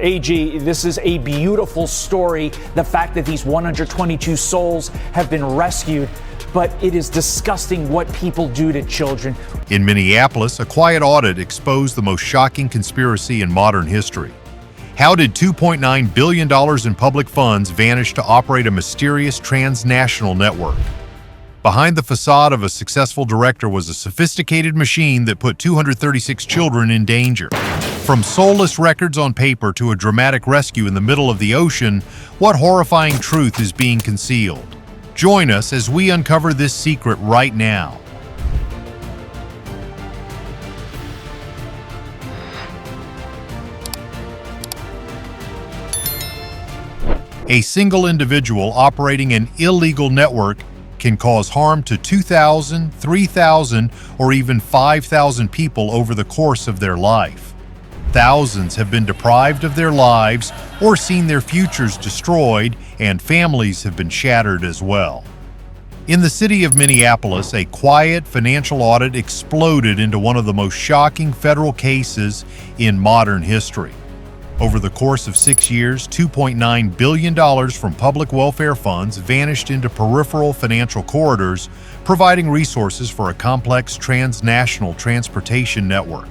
AG, this is a beautiful story. The fact that these 122 souls have been rescued, but it is disgusting what people do to children. In Minneapolis, a quiet audit exposed the most shocking conspiracy in modern history. How did $2.9 billion in public funds vanish to operate a mysterious transnational network? Behind the facade of a successful director was a sophisticated machine that put 236 children in danger. From soulless records on paper to a dramatic rescue in the middle of the ocean, what horrifying truth is being concealed? Join us as we uncover this secret right now. A single individual operating an illegal network can cause harm to 2,000, 3,000, or even 5,000 people over the course of their life. Thousands have been deprived of their lives or seen their futures destroyed, and families have been shattered as well. In the city of Minneapolis, a quiet financial audit exploded into one of the most shocking federal cases in modern history. Over the course of 6 years, $2.9 billion from public welfare funds vanished into peripheral financial corridors, providing resources for a complex transnational transportation network.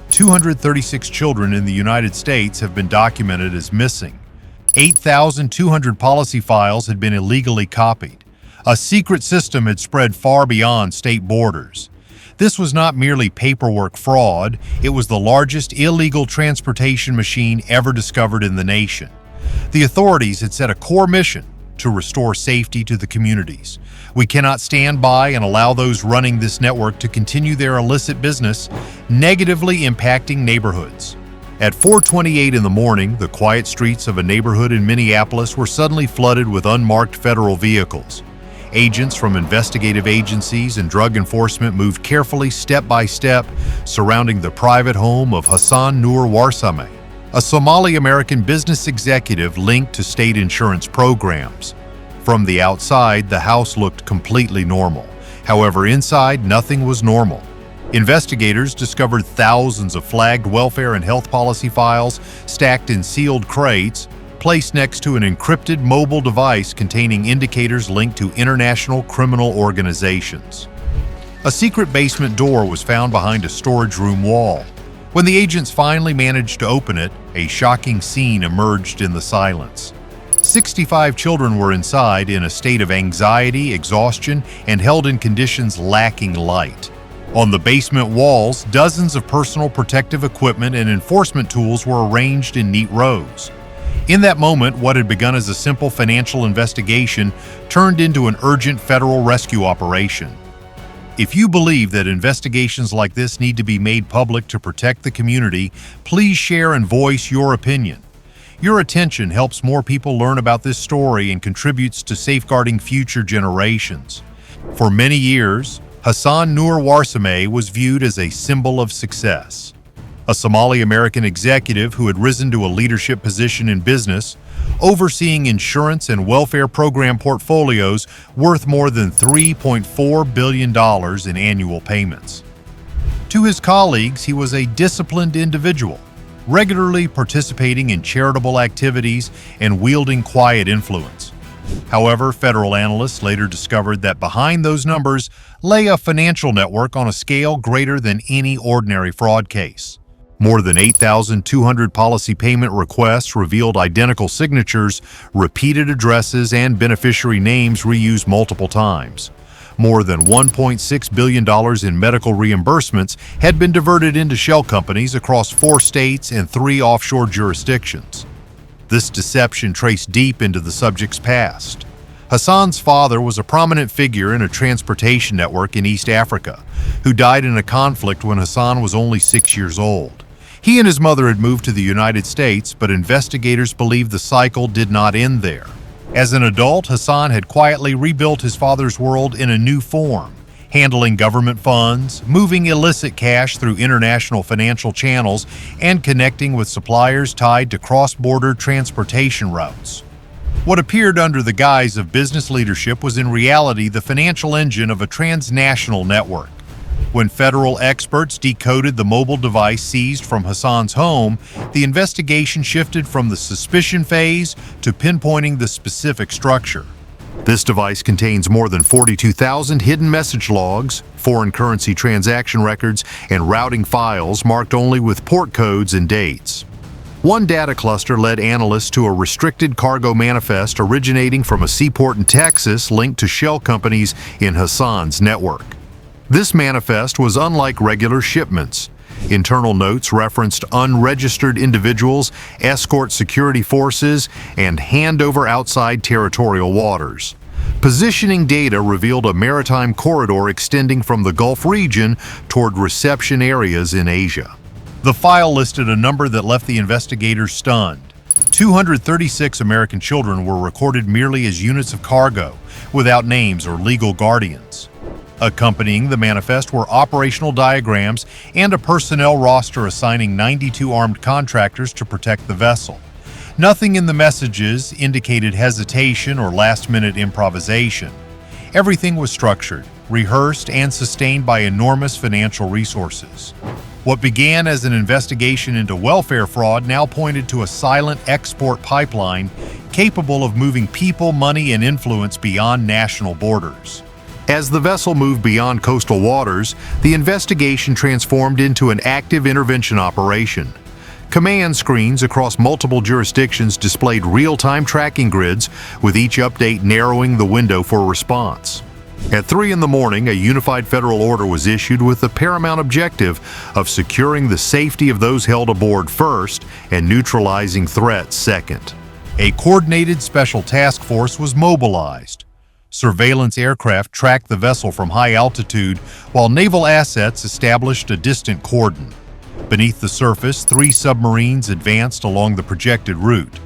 236 children in the United States have been documented as missing. 8,200 policy files had been illegally copied. A secret system had spread far beyond state borders. This was not merely paperwork fraud, it was the largest illegal transportation machine ever discovered in the nation. The authorities had set a core mission to restore safety to the communities. We cannot stand by and allow those running this network to continue their illicit business, negatively impacting neighborhoods. At 4:28 in the morning, the quiet streets of a neighborhood in Minneapolis were suddenly flooded with unmarked federal vehicles. Agents from investigative agencies and drug enforcement moved carefully step by step, surrounding the private home of Hassan Noor Warsameh, a Somali-American business executive linked to state insurance programs. From the outside, the house looked completely normal. However, inside, nothing was normal. Investigators discovered thousands of flagged welfare and health policy files stacked in sealed crates, placed next to an encrypted mobile device containing indicators linked to international criminal organizations. A secret basement door was found behind a storage room wall. When the agents finally managed to open it, a shocking scene emerged in the silence. 65 children were inside in a state of anxiety, exhaustion, and held in conditions lacking light. On the basement walls, dozens of personal protective equipment and enforcement tools were arranged in neat rows. In that moment, what had begun as a simple financial investigation turned into an urgent federal rescue operation. If you believe that investigations like this need to be made public to protect the community, please share and voice your opinion. Your attention helps more people learn about this story and contributes to safeguarding future generations. For many years, Hassan Noor Warsameh was viewed as a symbol of success. A Somali-American executive who had risen to a leadership position in business, overseeing insurance and welfare program portfolios worth more than $3.4 billion in annual payments. To his colleagues, he was a disciplined individual, regularly participating in charitable activities and wielding quiet influence. However, federal analysts later discovered that behind those numbers lay a financial network on a scale greater than any ordinary fraud case. More than 8,200 policy payment requests revealed identical signatures, repeated addresses, and beneficiary names reused multiple times. More than $1.6 billion in medical reimbursements had been diverted into shell companies across 4 states and 3 offshore jurisdictions. This deception traced deep into the subject's past. Hassan's father was a prominent figure in a transportation network in East Africa, who died in a conflict when Hassan was only 6 years old. He and his mother had moved to the United States, but investigators believe the cycle did not end there. As an adult, Hassan had quietly rebuilt his father's world in a new form, handling government funds, moving illicit cash through international financial channels, and connecting with suppliers tied to cross-border transportation routes. What appeared under the guise of business leadership was in reality the financial engine of a transnational network. When federal experts decoded the mobile device seized from Hassan's home, the investigation shifted from the suspicion phase to pinpointing the specific structure. This device contains more than 42,000 hidden message logs, foreign currency transaction records, and routing files marked only with port codes and dates. One data cluster led analysts to a restricted cargo manifest originating from a seaport in Texas linked to shell companies in Hassan's network. This manifest was unlike regular shipments. Internal notes referenced unregistered individuals, escort security forces, and handover outside territorial waters. Positioning data revealed a maritime corridor extending from the Gulf region toward reception areas in Asia. The file listed a number that left the investigators stunned. 236 American children were recorded merely as units of cargo, without names or legal guardians. Accompanying the manifest were operational diagrams and a personnel roster assigning 92 armed contractors to protect the vessel. Nothing in the messages indicated hesitation or last-minute improvisation. Everything was structured, rehearsed, and sustained by enormous financial resources. What began as an investigation into welfare fraud now pointed to a silent export pipeline capable of moving people, money, and influence beyond national borders. As the vessel moved beyond coastal waters, the investigation transformed into an active intervention operation. Command screens across multiple jurisdictions displayed real-time tracking grids, with each update narrowing the window for response. At 3 in the morning, a unified federal order was issued with the paramount objective of securing the safety of those held aboard first and neutralizing threats second. A coordinated special task force was mobilized. Surveillance aircraft tracked the vessel from high altitude, while naval assets established a distant cordon. Beneath the surface, 3 submarines advanced along the projected route.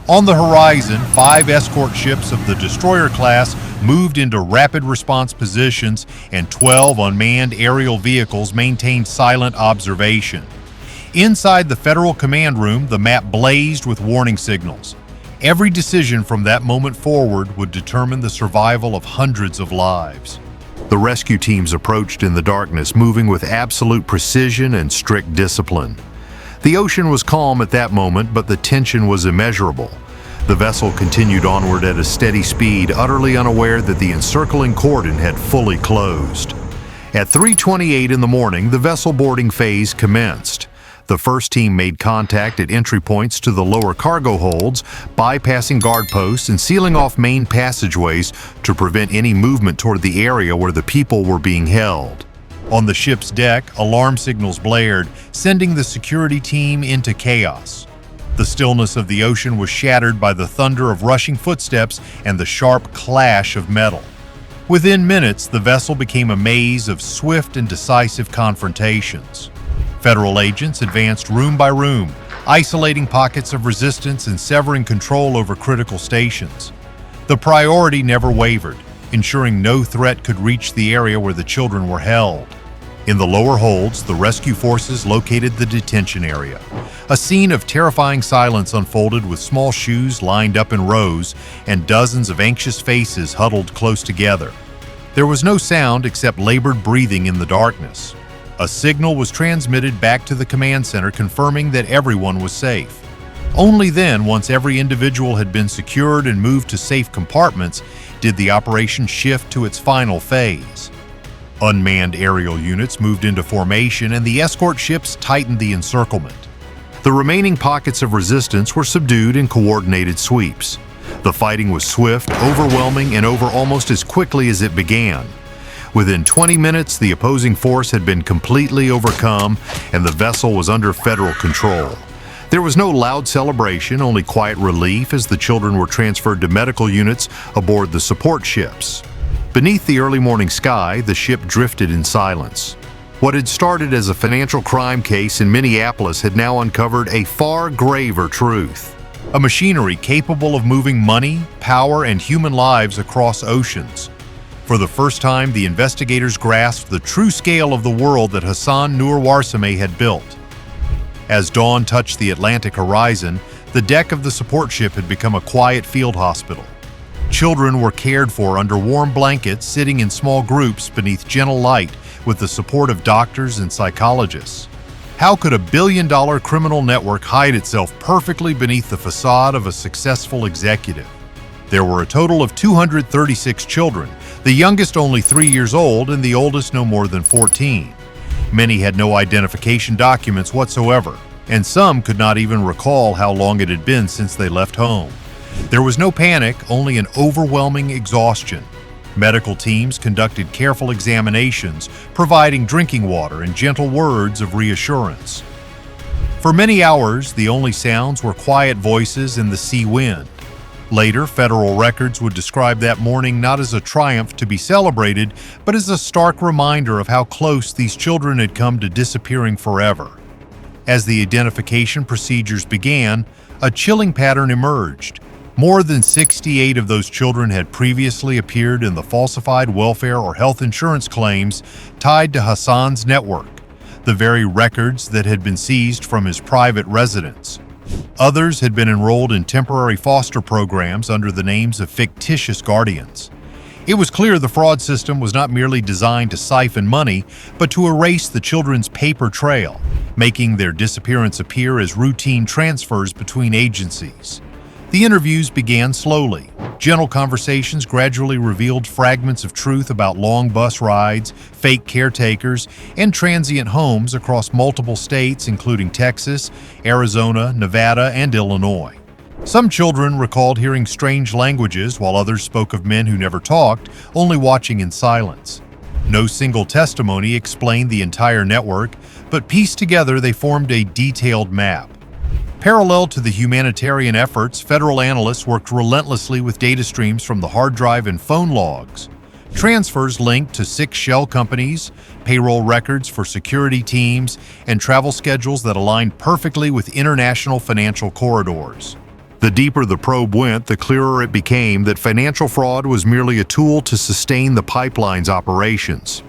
On the horizon, 5 escort ships of the destroyer class moved into rapid response positions, and 12 unmanned aerial vehicles maintained silent observation. Inside the Federal Command Room, the map blazed with warning signals. Every decision from that moment forward would determine the survival of hundreds of lives. The rescue teams approached in the darkness, moving with absolute precision and strict discipline. The ocean was calm at that moment, but the tension was immeasurable. The vessel continued onward at a steady speed, utterly unaware that the encircling cordon had fully closed. At 3:28 in the morning, the vessel boarding phase commenced. The first team made contact at entry points to the lower cargo holds, bypassing guard posts and sealing off main passageways to prevent any movement toward the area where the people were being held. On the ship's deck, alarm signals blared, sending the security team into chaos. The stillness of the ocean was shattered by the thunder of rushing footsteps and the sharp clash of metal. Within minutes, the vessel became a maze of swift and decisive confrontations. Federal agents advanced room by room, isolating pockets of resistance and severing control over critical stations. The priority never wavered, ensuring no threat could reach the area where the children were held. In the lower holds, the rescue forces located the detention area. A scene of terrifying silence unfolded, with small shoes lined up in rows and dozens of anxious faces huddled close together. There was no sound except labored breathing in the darkness. A signal was transmitted back to the command center confirming that everyone was safe. Only then, once every individual had been secured and moved to safe compartments, did the operation shift to its final phase. Unmanned aerial units moved into formation and the escort ships tightened the encirclement. The remaining pockets of resistance were subdued in coordinated sweeps. The fighting was swift, overwhelming, and over almost as quickly as it began. Within 20 minutes, the opposing force had been completely overcome and the vessel was under federal control. There was no loud celebration, only quiet relief as the children were transferred to medical units aboard the support ships. Beneath the early morning sky, the ship drifted in silence. What had started as a financial crime case in Minneapolis had now uncovered a far graver truth. A machinery capable of moving money, power, and human lives across oceans. For the first time, the investigators grasped the true scale of the world that Hassan Nur Warsame had built. As dawn touched the Atlantic horizon, the deck of the support ship had become a quiet field hospital. Children were cared for under warm blankets, sitting in small groups beneath gentle light, with the support of doctors and psychologists. How could a billion-dollar criminal network hide itself perfectly beneath the facade of a successful executive? There were a total of 236 children, the youngest only 3 years old and the oldest no more than 14. Many had no identification documents whatsoever, and some could not even recall how long it had been since they left home. There was no panic, only an overwhelming exhaustion. Medical teams conducted careful examinations, providing drinking water and gentle words of reassurance. For many hours, the only sounds were quiet voices and the sea wind. Later, federal records would describe that morning not as a triumph to be celebrated, but as a stark reminder of how close these children had come to disappearing forever. As the identification procedures began, a chilling pattern emerged. More than 68 of those children had previously appeared in the falsified welfare or health insurance claims tied to Hassan's network, the very records that had been seized from his private residence. Others had been enrolled in temporary foster programs under the names of fictitious guardians. It was clear the fraud system was not merely designed to siphon money, but to erase the children's paper trail, making their disappearance appear as routine transfers between agencies. The interviews began slowly. Gentle conversations gradually revealed fragments of truth about long bus rides, fake caretakers, and transient homes across multiple states, including Texas, Arizona, Nevada, and Illinois. Some children recalled hearing strange languages, while others spoke of men who never talked, only watching in silence. No single testimony explained the entire network, but pieced together they formed a detailed map. Parallel to the humanitarian efforts, federal analysts worked relentlessly with data streams from the hard drive and phone logs. Transfers linked to 6 shell companies, payroll records for security teams, and travel schedules that aligned perfectly with international financial corridors. The deeper the probe went, the clearer it became that financial fraud was merely a tool to sustain the pipeline's operations.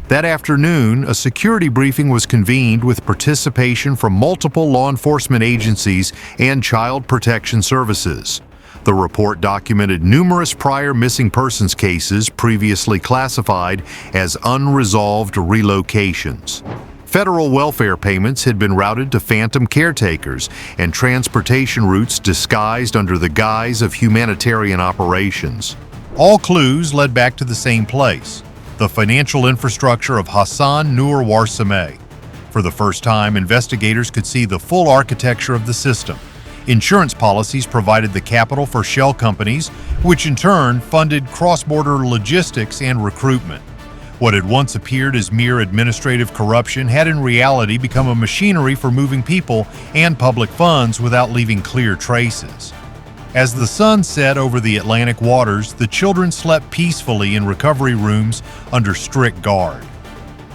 That afternoon, a security briefing was convened with participation from multiple law enforcement agencies and child protection services. The report documented numerous prior missing persons cases previously classified as unresolved relocations. Federal welfare payments had been routed to phantom caretakers and transportation routes disguised under the guise of humanitarian operations. All clues led back to the same place: the financial infrastructure of Hassan Nur Warsameh. For the first time, investigators could see the full architecture of the system. Insurance policies provided the capital for shell companies, which in turn funded cross-border logistics and recruitment. What had once appeared as mere administrative corruption had in reality become a machinery for moving people and public funds without leaving clear traces. As the sun set over the Atlantic waters, the children slept peacefully in recovery rooms under strict guard.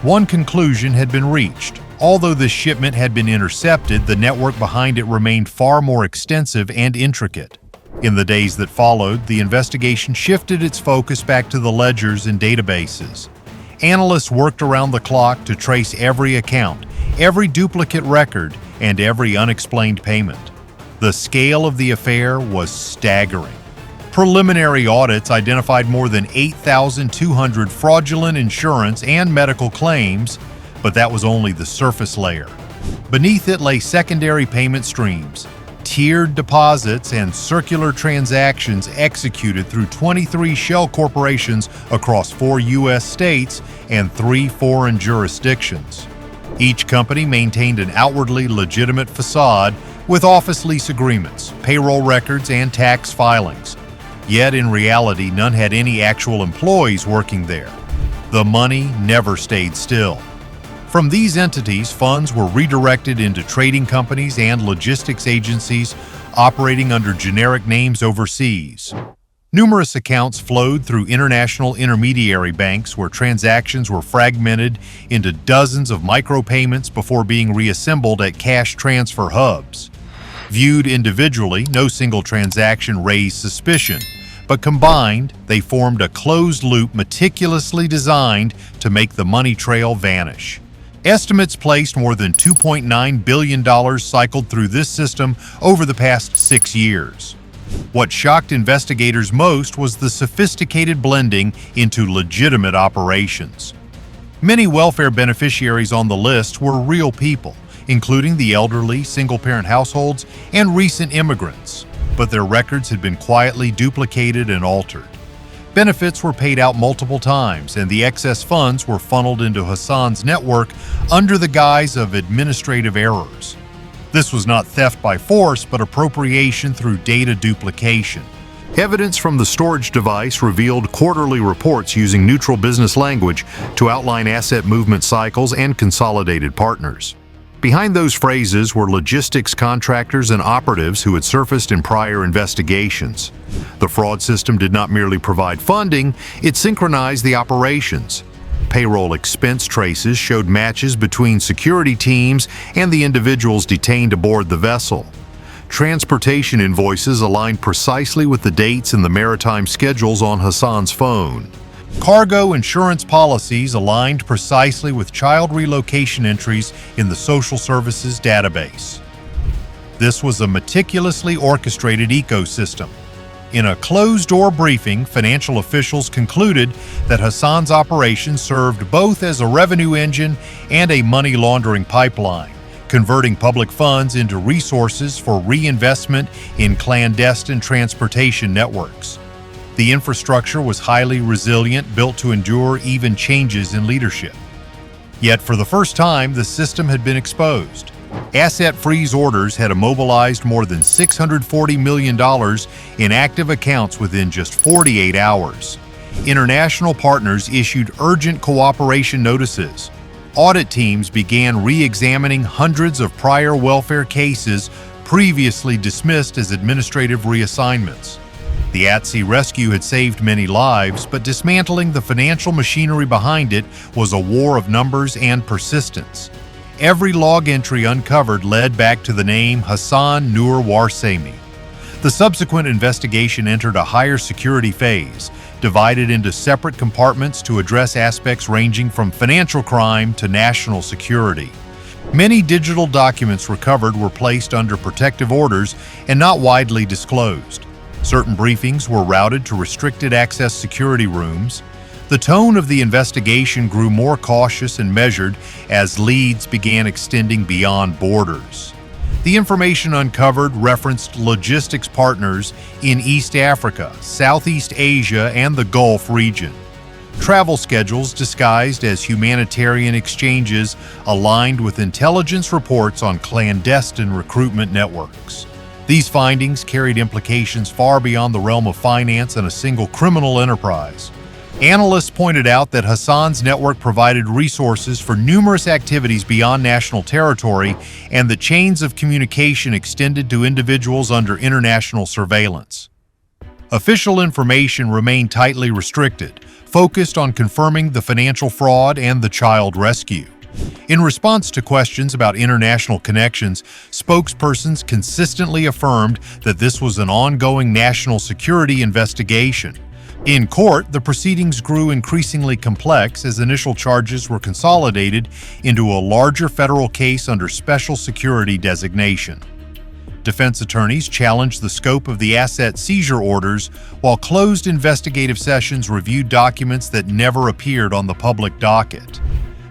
One conclusion had been reached. Although this shipment had been intercepted, the network behind it remained far more extensive and intricate. In the days that followed, the investigation shifted its focus back to the ledgers and databases. Analysts worked around the clock to trace every account, every duplicate record, and every unexplained payment. The scale of the affair was staggering. Preliminary audits identified more than 8,200 fraudulent insurance and medical claims, but that was only the surface layer. Beneath it lay secondary payment streams, tiered deposits, and circular transactions executed through 23 shell corporations across 4 U.S. states and 3 foreign jurisdictions. Each company maintained an outwardly legitimate facade with office lease agreements, payroll records, and tax filings. Yet in reality, none had any actual employees working there. The money never stayed still. From these entities, funds were redirected into trading companies and logistics agencies operating under generic names overseas. Numerous accounts flowed through international intermediary banks where transactions were fragmented into dozens of micropayments before being reassembled at cash transfer hubs. Viewed individually, no single transaction raised suspicion, but combined, they formed a closed loop meticulously designed to make the money trail vanish. Estimates placed more than $2.9 billion cycled through this system over the past 6 years. What shocked investigators most was the sophisticated blending into legitimate operations. Many welfare beneficiaries on the list were real people, including the elderly, single-parent households, and recent immigrants, but their records had been quietly duplicated and altered. Benefits were paid out multiple times, and the excess funds were funneled into Hassan's network under the guise of administrative errors. This was not theft by force, but appropriation through data duplication. Evidence from the storage device revealed quarterly reports using neutral business language to outline asset movement cycles and consolidated partners. Behind those phrases were logistics contractors and operatives who had surfaced in prior investigations. The fraud system did not merely provide funding, it synchronized the operations. Payroll expense traces showed matches between security teams and the individuals detained aboard the vessel. Transportation invoices aligned precisely with the dates in the maritime schedules on Hassan's phone. Cargo insurance policies aligned precisely with child relocation entries in the social services database. This was a meticulously orchestrated ecosystem. In a closed-door briefing, financial officials concluded that Hassan's operation served both as a revenue engine and a money laundering pipeline, converting public funds into resources for reinvestment in clandestine transportation networks. The infrastructure was highly resilient, built to endure even changes in leadership. Yet for the first time, the system had been exposed. Asset freeze orders had immobilized more than $640 million in active accounts within just 48 hours. International partners issued urgent cooperation notices. Audit teams began re-examining hundreds of prior welfare cases previously dismissed as administrative reassignments. The at-sea rescue had saved many lives, but dismantling the financial machinery behind it was a war of numbers and persistence. Every log entry uncovered led back to the name Hassan Nur Warsemi. The subsequent investigation entered a higher security phase, divided into separate compartments to address aspects ranging from financial crime to national security. Many digital documents recovered were placed under protective orders and not widely disclosed. Certain briefings were routed to restricted access security rooms. The tone of the investigation grew more cautious and measured as leads began extending beyond borders. The information uncovered referenced logistics partners in East Africa, Southeast Asia, and the Gulf region. Travel schedules disguised as humanitarian exchanges aligned with intelligence reports on clandestine recruitment networks. These findings carried implications far beyond the realm of finance and a single criminal enterprise. Analysts pointed out that Hassan's network provided resources for numerous activities beyond national territory, and the chains of communication extended to individuals under international surveillance. Official information remained tightly restricted, focused on confirming the financial fraud and the child rescue. In response to questions about international connections, spokespersons consistently affirmed that this was an ongoing national security investigation. In court, the proceedings grew increasingly complex as initial charges were consolidated into a larger federal case under special security designation. Defense attorneys challenged the scope of the asset seizure orders, while closed investigative sessions reviewed documents that never appeared on the public docket.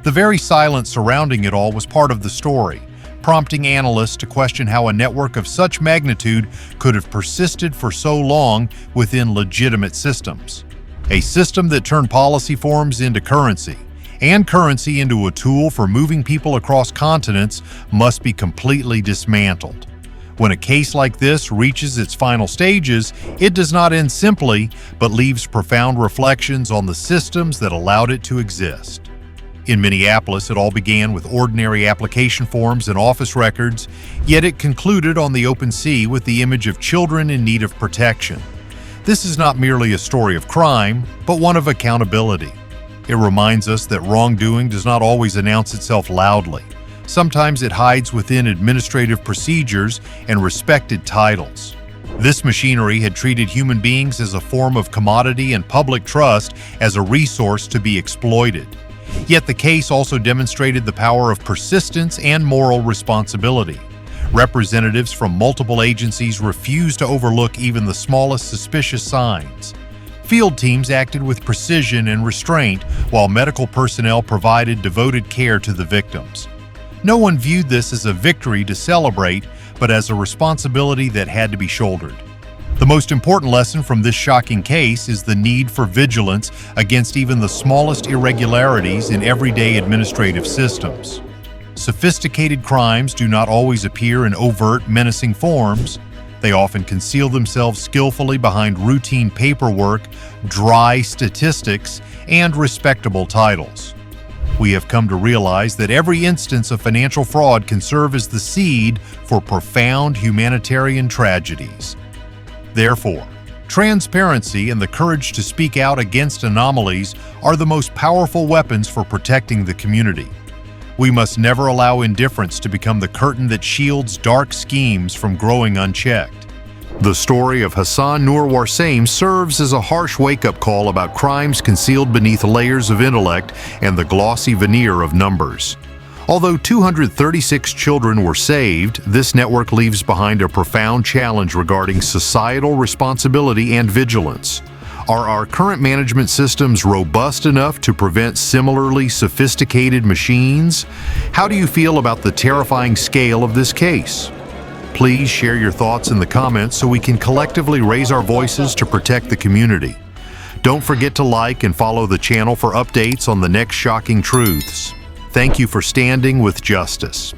The very silence surrounding it all was part of the story, prompting analysts to question how a network of such magnitude could have persisted for so long within legitimate systems. A system that turned policy forms into currency, and currency into a tool for moving people across continents, must be completely dismantled. When a case like this reaches its final stages, it does not end simply, but leaves profound reflections on the systems that allowed it to exist. In Minneapolis, it all began with ordinary application forms and office records, yet it concluded on the open sea with the image of children in need of protection. This is not merely a story of crime, but one of accountability. It reminds us that wrongdoing does not always announce itself loudly. Sometimes it hides within administrative procedures and respected titles. This machinery had treated human beings as a form of commodity and public trust as a resource to be exploited. Yet the case also demonstrated the power of persistence and moral responsibility. Representatives from multiple agencies refused to overlook even the smallest suspicious signs. Field teams acted with precision and restraint, while medical personnel provided devoted care to the victims. No one viewed this as a victory to celebrate, but as a responsibility that had to be shouldered. The most important lesson from this shocking case is the need for vigilance against even the smallest irregularities in everyday administrative systems. Sophisticated crimes do not always appear in overt, menacing forms. They often conceal themselves skillfully behind routine paperwork, dry statistics, and respectable titles. We have come to realize that every instance of financial fraud can serve as the seed for profound humanitarian tragedies. Therefore, transparency and the courage to speak out against anomalies are the most powerful weapons for protecting the community. We must never allow indifference to become the curtain that shields dark schemes from growing unchecked. The story of Hassan Nur Warsaim serves as a harsh wake-up call about crimes concealed beneath layers of intellect and the glossy veneer of numbers. Although 236 children were saved, this network leaves behind a profound challenge regarding societal responsibility and vigilance. Are our current management systems robust enough to prevent similarly sophisticated machines? How do you feel about the terrifying scale of this case? Please share your thoughts in the comments so we can collectively raise our voices to protect the community. Don't forget to like and follow the channel for updates on the next shocking truths. Thank you for standing with justice.